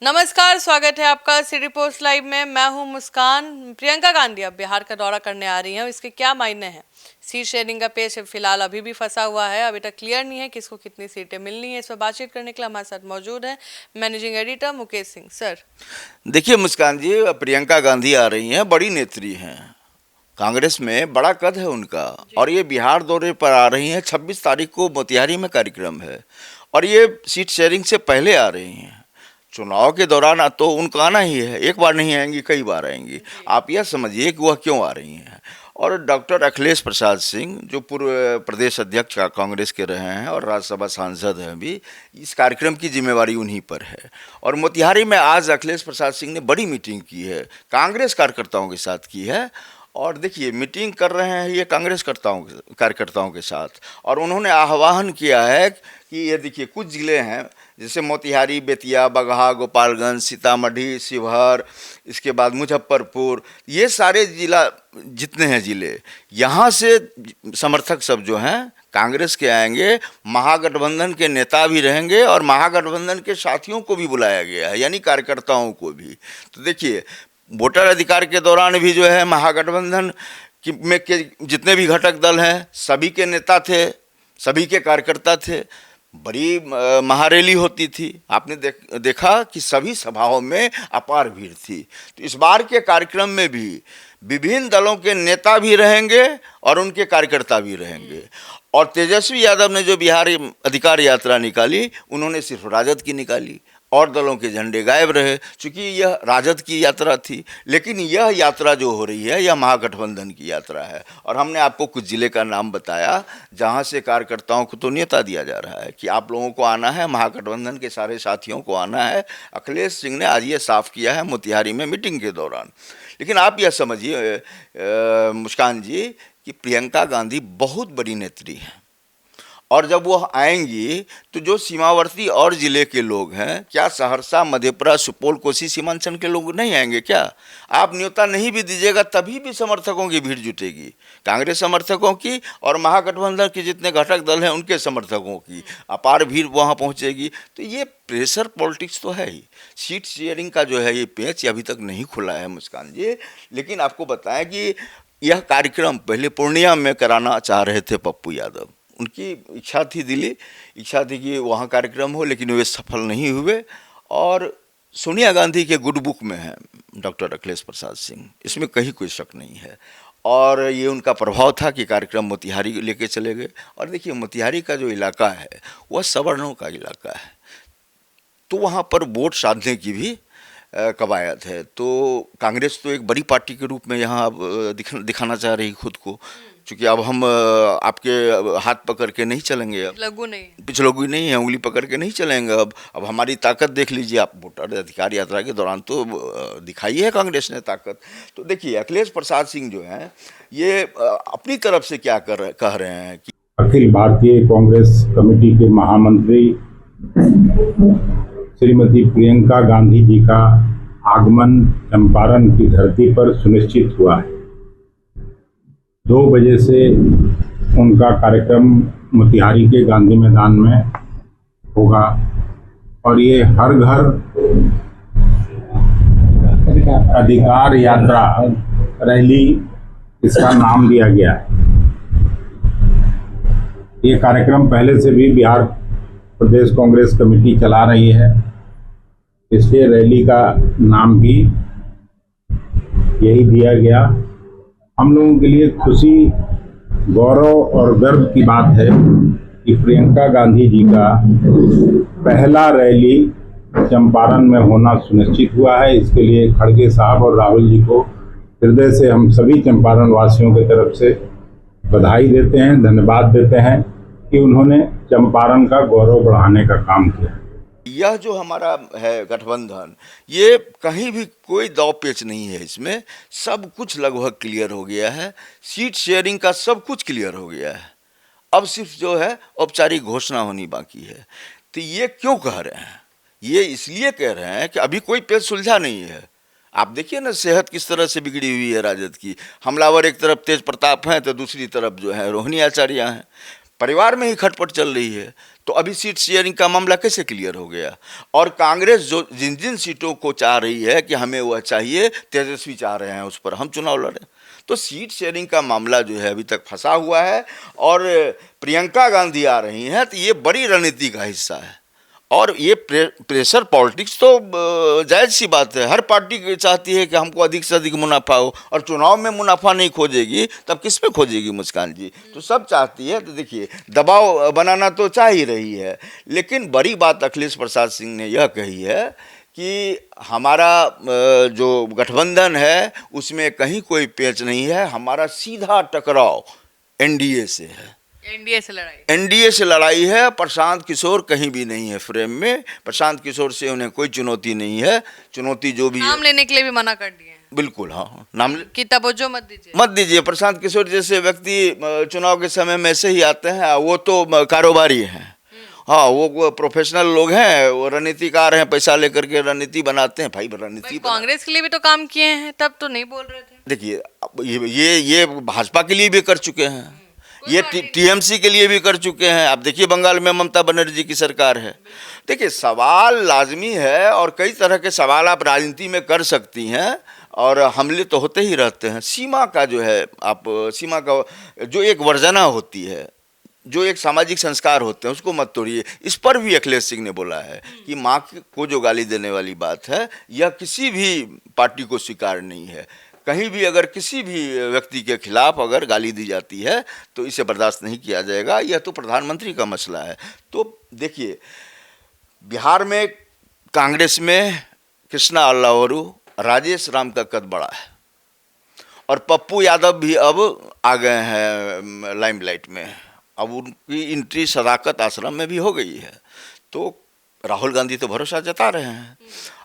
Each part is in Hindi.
नमस्कार, स्वागत है आपका सिटी पोस्ट लाइव में। मैं हूं मुस्कान। प्रियंका गांधी अब बिहार का दौरा करने आ रही हैं। इसके क्या मायने हैं? सीट शेयरिंग का पेच फिलहाल अभी भी फंसा हुआ है। अभी तक क्लियर नहीं है किसको कितनी सीटें मिलनी है। इस पर बातचीत करने के लिए हमारे साथ मौजूद है managing editor Mukesh Singh. Sir देखिए मुस्कान जी, प्रियंका गांधी आ रही हैं, बड़ी नेत्री हैं, कांग्रेस में बड़ा कद है उनका, और ये बिहार दौरे पर आ रही हैं। 26 तारीख को मोतिहारी में कार्यक्रम है और ये सीट शेयरिंग से पहले आ रही हैं। चुनाव के दौरान तो उनका आना ही है, एक बार नहीं आएंगी, कई बार आएंगी। आप यह समझिए कि वह क्यों आ रही हैं। और डॉक्टर अखिलेश प्रसाद सिंह, जो पूर्व प्रदेश अध्यक्ष कांग्रेस के रहे हैं और राज्यसभा सांसद हैं भी, इस कार्यक्रम की जिम्मेवारी उन्हीं पर है। और मोतिहारी में आज अखिलेश प्रसाद सिंह ने बड़ी मीटिंग की है, कांग्रेस कार्यकर्ताओं के साथ की है। और देखिए मीटिंग कर रहे हैं ये कांग्रेस कार्यकर्ताओं के साथ, और उन्होंने आह्वान किया है कि ये देखिए कुछ ज़िले हैं जैसे मोतिहारी, बेतिया, बगहा, गोपालगंज, सीतामढ़ी, शिवहर, इसके बाद मुजफ्फरपुर, ये सारे जिला जितने हैं ज़िले, यहाँ से समर्थक सब जो हैं कांग्रेस के आएंगे। महागठबंधन के नेता भी रहेंगे और महागठबंधन के साथियों को भी बुलाया गया है, यानी कार्यकर्ताओं को भी। तो देखिए वोटर अधिकार के दौरान भी जो है महागठबंधन के जितने भी घटक दल हैं सभी के नेता थे, सभी के कार्यकर्ता थे। बड़ी महारैली होती थी, आपने देखा कि सभी सभाओं में अपार भीड़ थी। तो इस बार के कार्यक्रम में भी विभिन्न दलों के नेता भी रहेंगे और उनके कार्यकर्ता भी रहेंगे। और तेजस्वी यादव ने जो बिहार अधिकार यात्रा निकाली, उन्होंने सिर्फ राजद की निकाली और दलों के झंडे गायब रहे, चूँकि यह राजद की यात्रा थी। लेकिन यह यात्रा जो हो रही है यह महागठबंधन की यात्रा है। और हमने आपको कुछ ज़िले का नाम बताया जहां से कार्यकर्ताओं को तो न्योता दिया जा रहा है कि आप लोगों को आना है, महागठबंधन के सारे साथियों को आना है। अखिलेश सिंह ने आज ये साफ किया है मोतिहारी में मीटिंग के दौरान। लेकिन आप यह समझिए मुस्कान जी कि प्रियंका गांधी बहुत बड़ी नेत्री हैं, और जब वो आएंगी तो जो सीमावर्ती और ज़िले के लोग हैं, क्या सहरसा, मधेपुरा, सुपौल, कोसी सीमांचल के लोग नहीं आएंगे क्या? आप न्योता नहीं भी दीजिएगा तभी भी समर्थकों की भीड़ जुटेगी, कांग्रेस समर्थकों की और महागठबंधन के जितने घटक दल हैं उनके समर्थकों की अपार भीड़ वहाँ पहुँचेगी। तो ये प्रेशर पॉलिटिक्स तो है ही। सीट शेयरिंग का जो है ये पेच अभी तक नहीं खुला है मुस्कान जी। लेकिन आपको बताएं कि यह कार्यक्रम पहले पूर्णिया में कराना चाह रहे थे पप्पू यादव, उनकी इच्छा थी, दिली इच्छा थी कि वहाँ कार्यक्रम हो, लेकिन वे सफल नहीं हुए। और सोनिया गांधी के गुड बुक में है डॉक्टर अखिलेश प्रसाद सिंह, इसमें कहीं कोई शक नहीं है। और ये उनका प्रभाव था कि कार्यक्रम मोतिहारी लेके चले गए। और देखिए मोतिहारी का जो इलाका है वह सवर्णों का इलाका है, तो वहाँ पर वोट साधने की भी कवायद है। तो कांग्रेस तो एक बड़ी पार्टी के रूप में यहाँ अब दिखाना चाह रही खुद को, क्योंकि अब हम आपके हाथ पकड़ के नहीं चलेंगे, अब पिछलोगी नहीं है, उंगली पकड़ के नहीं चलेंगे। अब हमारी ताकत देख लीजिए आप, वोटर अधिकार यात्रा के दौरान तो दिखाई है कांग्रेस ने ताकत। तो देखिए अखिलेश प्रसाद सिंह जो हैं ये अपनी तरफ से क्या कह रहे हैं कि अखिल भारतीय कांग्रेस कमेटी के महामंत्री श्रीमती प्रियंका गांधी जी का आगमन चंपारण की धरती पर सुनिश्चित हुआ है। 2 बजे से उनका कार्यक्रम मोतिहारी के गांधी मैदान में होगा और ये हर घर अधिकार यात्रा रैली इसका नाम दिया गया है। ये कार्यक्रम पहले से भी बिहार प्रदेश कांग्रेस कमेटी चला रही है, इसलिए रैली का नाम भी यही दिया गया। हम लोगों के लिए खुशी, गौरव और गर्व की बात है कि प्रियंका गांधी जी का पहला रैली चंपारण में होना सुनिश्चित हुआ है। इसके लिए खड़गे साहब और राहुल जी को हृदय से हम सभी चंपारण वासियों की तरफ से बधाई देते हैं, धन्यवाद देते हैं कि उन्होंने चंपारण का गौरव बढ़ाने का काम किया। यह जो हमारा है गठबंधन, ये कहीं भी कोई दाव पेच नहीं है, इसमें सब कुछ लगभग क्लियर हो गया है। सीट शेयरिंग का सब कुछ क्लियर हो गया है, अब सिर्फ जो है औपचारिक घोषणा होनी बाकी है। तो ये क्यों कह रहे हैं? ये इसलिए कह रहे हैं कि अभी कोई पेच सुलझा नहीं है। आप देखिए ना सेहत किस तरह से बिगड़ी हुई है राजद की। हमलावर एक तरफ तेज प्रताप हैं तो दूसरी तरफ जो है रोहिणी आचार्य हैं। परिवार में ही खटपट चल रही है। तो अभी सीट शेयरिंग का मामला कैसे क्लियर हो गया? और कांग्रेस जो जिन जिन सीटों को चाह रही है कि हमें वह चाहिए, तेजस्वी चाह रहे हैं उस पर हम चुनाव लड़ें। तो सीट शेयरिंग का मामला जो है अभी तक फंसा हुआ है और प्रियंका गांधी आ रही हैं, तो ये बड़ी रणनीति का हिस्सा है। और ये प्रेशर पॉलिटिक्स तो जायज़ सी बात है, हर पार्टी चाहती है कि हमको अधिक से अधिक मुनाफा हो, और चुनाव में मुनाफा नहीं खोजेगी तब किस में खोजेगी मुस्कान जी? तो सब चाहती है। तो देखिए, दबाव बनाना तो चाह ही रही है, लेकिन बड़ी बात अखिलेश प्रसाद सिंह ने यह कही है कि हमारा जो गठबंधन है उसमें कहीं कोई पेच नहीं है, हमारा सीधा टकराव एनडीए से है। एनडीए से लड़ाई है। प्रशांत किशोर कहीं भी नहीं है फ्रेम में, प्रशांत किशोर से उन्हें कोई चुनौती नहीं है। चुनौती जो भी नाम लेने के लिए भी मना कर दिए हैं। बिल्कुल, हाँ, नाम कि तवज्जो मत दीजिए। प्रशांत किशोर जैसे व्यक्ति चुनाव के समय में ऐसे ही आते हैं, वो तो कारोबारी हैं। हाँ, वो प्रोफेशनल लोग हैं, वो रणनीतिकार हैं, पैसा लेकर के रणनीति बनाते हैं। भाई रणनीति कांग्रेस के लिए भी तो काम किए हैं, तब तो नहीं बोल रहे थे। देखिए, ये भाजपा के लिए भी कर चुके हैं, ये टीएमसी के लिए भी कर चुके हैं। आप देखिए, बंगाल में ममता बनर्जी की सरकार है। देखिए, सवाल लाजमी है और कई तरह के सवाल आप राजनीति में कर सकती हैं और हमले तो होते ही रहते हैं। सीमा का जो है, आप सीमा का जो एक वर्जना होती है, जो एक सामाजिक संस्कार होते हैं, उसको मत तोड़िए। इस पर भी अखिलेश सिंह ने बोला है कि माँ को जो गाली देने वाली बात है, यह किसी भी पार्टी को स्वीकार नहीं है। कहीं भी अगर किसी भी व्यक्ति के खिलाफ अगर गाली दी जाती है तो इसे बर्दाश्त नहीं किया जाएगा। यह तो प्रधानमंत्री का मसला है। तो देखिए, बिहार में कांग्रेस में कृष्णा अल्लावरू, राजेश राम का कद बड़ा है और पप्पू यादव भी अब आ गए हैं लाइमलाइट में। अब उनकी एंट्री सदाकत आश्रम में भी हो गई है। तो राहुल गांधी तो भरोसा जता रहे हैं।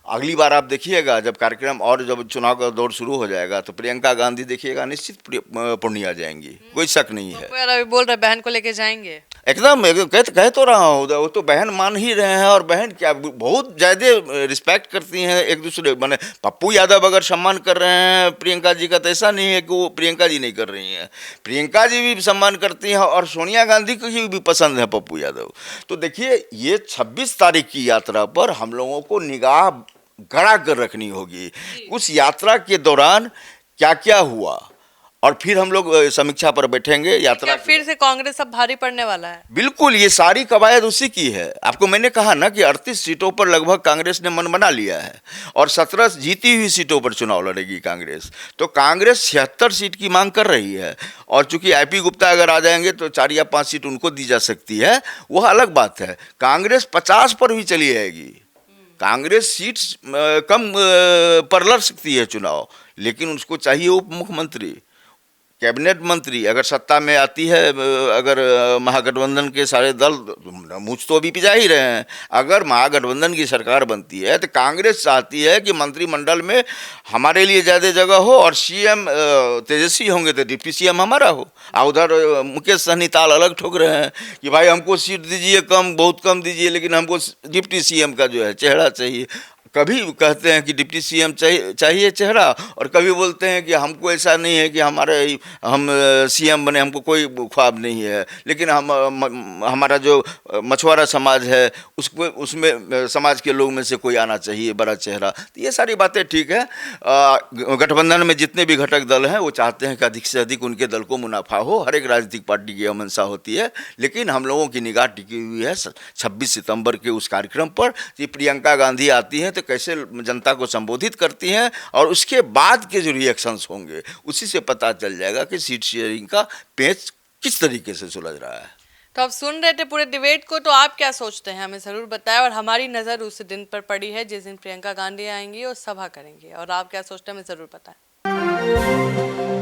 अगली बार आप देखिएगा, जब कार्यक्रम और जब चुनाव का दौर शुरू हो जाएगा तो प्रियंका गांधी देखिएगा निश्चित पूर्णिया जाएंगी, कोई शक नहीं है। अभी बोल रहे बहन को लेके जाएंगे। एकदम कह तो रहा हूँ, वो तो बहन मान ही रहे हैं। और बहन क्या बहुत ज़्यादा रिस्पेक्ट करती हैं एक दूसरे। मैंने पप्पू यादव अगर सम्मान कर रहे हैं प्रियंका जी का, तो ऐसा नहीं है कि वो प्रियंका जी नहीं कर रही हैं। प्रियंका जी भी सम्मान करती हैं और सोनिया गांधी को भी पसंद है पप्पू यादव। तो देखिए, ये 26 तारीख की यात्रा पर हम लोगों को निगाह गड़ा कर रखनी होगी। उस यात्रा के दौरान क्या क्या हुआ, और फिर हम लोग समीक्षा पर बैठेंगे। यात्रा फिर से कांग्रेस अब भारी पड़ने वाला है। बिल्कुल, ये सारी कवायद उसी की है। आपको मैंने कहा ना कि 38 सीटों पर लगभग कांग्रेस ने मन बना लिया है और 17 जीती हुई सीटों पर चुनाव लड़ेगी कांग्रेस। तो कांग्रेस 76 सीट की मांग कर रही है, और चूंकि आईपी गुप्ता अगर आ जाएंगे तो 4 या 5 सीट उनको दी जा सकती है, वह अलग बात है। कांग्रेस 50 पर भी चली जाएगी। कांग्रेस सीट कम पर लड़ सकती है चुनाव, लेकिन उसको चाहिए उप मुख्यमंत्री, कैबिनेट मंत्री। अगर सत्ता में आती है, अगर महागठबंधन के सारे दल मूंछ तो अभी पिजा ही रहे हैं, अगर महागठबंधन की सरकार बनती है तो कांग्रेस चाहती है कि मंत्रिमंडल में हमारे लिए ज़्यादा जगह हो और सीएम तेजस्वी होंगे तो डिप्टी सीएम हमारा हो। उधर मुकेश सहनी ताल अलग ठोक रहे हैं कि भाई हमको सीट दीजिए, कम बहुत कम दीजिए, लेकिन हमको डिप्टी सीएम का जो है चेहरा चाहिए। कभी कहते हैं कि डिप्टी सीएम चाहिए चेहरा, और कभी बोलते हैं कि हमको ऐसा नहीं है कि हम सीएम बने, हमको कोई ख्वाब नहीं है, लेकिन हमारा जो मछुआरा समाज है उसमें समाज के लोग में से कोई आना चाहिए बड़ा चेहरा। तो ये सारी बातें ठीक है। गठबंधन में जितने भी घटक दल हैं वो चाहते हैं कि अधिक से अधिक उनके दल को मुनाफा हो। हर एक राजनीतिक पार्टी की मंशा होती है, लेकिन हम लोगों की निगाह टिकी हुई है 26 सितंबर के उस कार्यक्रम पर कि प्रियंका गांधी आती हैं तो कैसे जनता को संबोधित करती हैं, और उसके बाद के जो रिएक्शंस होंगे उसी से पता चल जाएगा कि सीट शेयरिंग का पेच किस तरीके से सुलझ रहा है। तो आप सुन रहे थे पूरे डिबेट को, तो आप क्या सोचते हैं हमें ज़रूर बताएं। और हमारी नज़र उस दिन पर पड़ी है जिस दिन प्रियंका गांधी आएंगी और सभा करेंगी, और आप क्या सोचते हैं हमें ज़रूर बताएं।